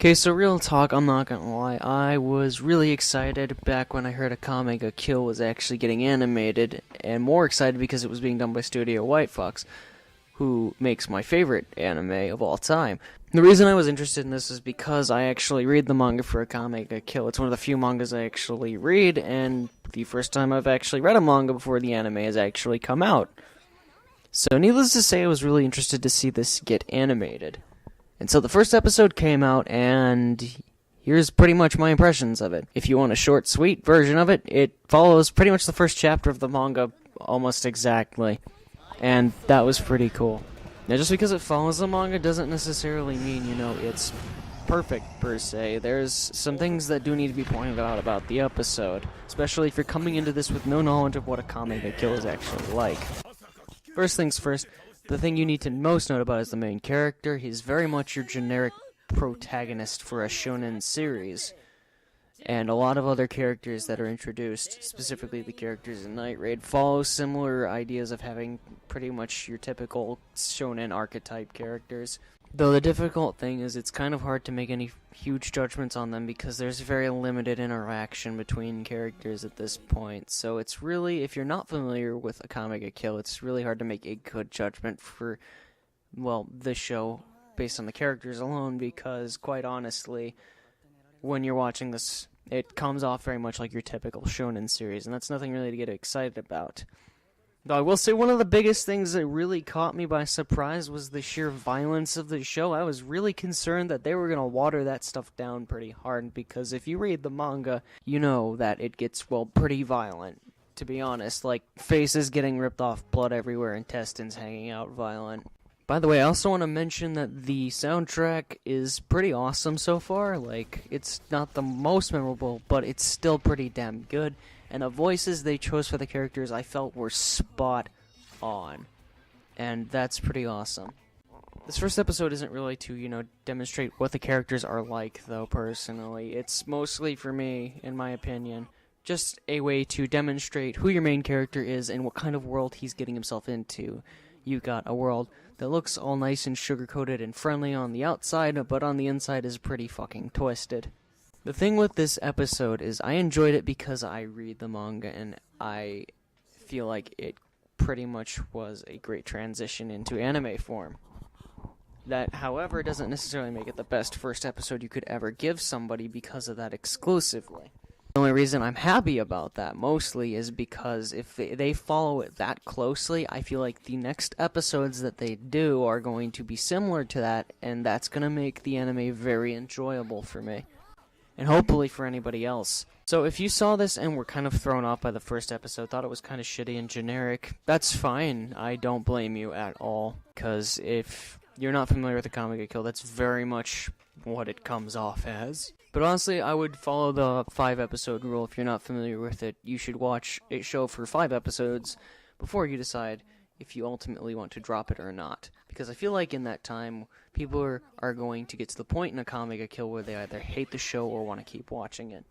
Okay, so real talk, I'm not gonna lie, I was really excited back when I heard Akame ga Kill was actually getting animated, and more excited because it was being done by Studio White Fox, who makes my favorite anime of all time. The reason I was interested in this is because I actually read the manga for Akame ga Kill. It's one of the few mangas I actually read, and the first time I've actually read a manga before the anime has actually come out. So needless to say, I was really interested to see this get animated. And so the first episode came out, and here's pretty much my impressions of it. If you want a short, sweet version of it, it follows pretty much the first chapter of the manga almost exactly. And that was pretty cool. Now, just because it follows the manga doesn't necessarily mean, it's perfect, per se. There's some things that do need to be pointed out about the episode, especially if you're coming into this with no knowledge of what Akame ga Kill is actually like. First things first, the thing you need to most note about is the main character. He's very much your generic protagonist for a shonen series. And a lot of other characters that are introduced, specifically the characters in Night Raid, follow similar ideas of having pretty much your typical shonen archetype characters. Though the difficult thing is it's kind of hard to make any huge judgments on them because there's very limited interaction between characters at this point. So it's really, if you're not familiar with Akame ga Kill, it's really hard to make a good judgment for, the show based on the characters alone because, quite honestly, when you're watching this, it comes off very much like your typical shonen series, and that's nothing really to get excited about. Though I will say one of the biggest things that really caught me by surprise was the sheer violence of the show. I was really concerned that they were going to water that stuff down pretty hard, because if you read the manga, you know that it gets, pretty violent, to be honest. Like, faces getting ripped off, blood everywhere, intestines hanging out violent. By the way, I also want to mention that the soundtrack is pretty awesome so far. Like, it's not the most memorable, but it's still pretty damn good. And the voices they chose for the characters I felt were spot on. And that's pretty awesome. This first episode isn't really to, demonstrate what the characters are like, though, personally. It's mostly, for me, in my opinion, just a way to demonstrate who your main character is and what kind of world he's getting himself into. You got a world that looks all nice and sugar-coated and friendly on the outside, but on the inside is pretty fucking twisted. The thing with this episode is I enjoyed it because I read the manga, and I feel like it pretty much was a great transition into anime form. That, however, doesn't necessarily make it the best first episode you could ever give somebody because of that exclusively. The only reason I'm happy about that, mostly, is because if they follow it that closely, I feel like the next episodes that they do are going to be similar to that, and that's going to make the anime very enjoyable for me. And hopefully for anybody else. So if you saw this and were kind of thrown off by the first episode, thought it was kind of shitty and generic, that's fine. I don't blame you at all. Because if you're not familiar with Akame ga Kill, that's very much what it comes off as. But honestly, I would follow the 5-episode rule. If you're not familiar with it, you should watch a show for 5 episodes before you decide if you ultimately want to drop it or not. Because I feel like in that time, people are going to get to the point in Akame ga Kill where they either hate the show or want to keep watching it.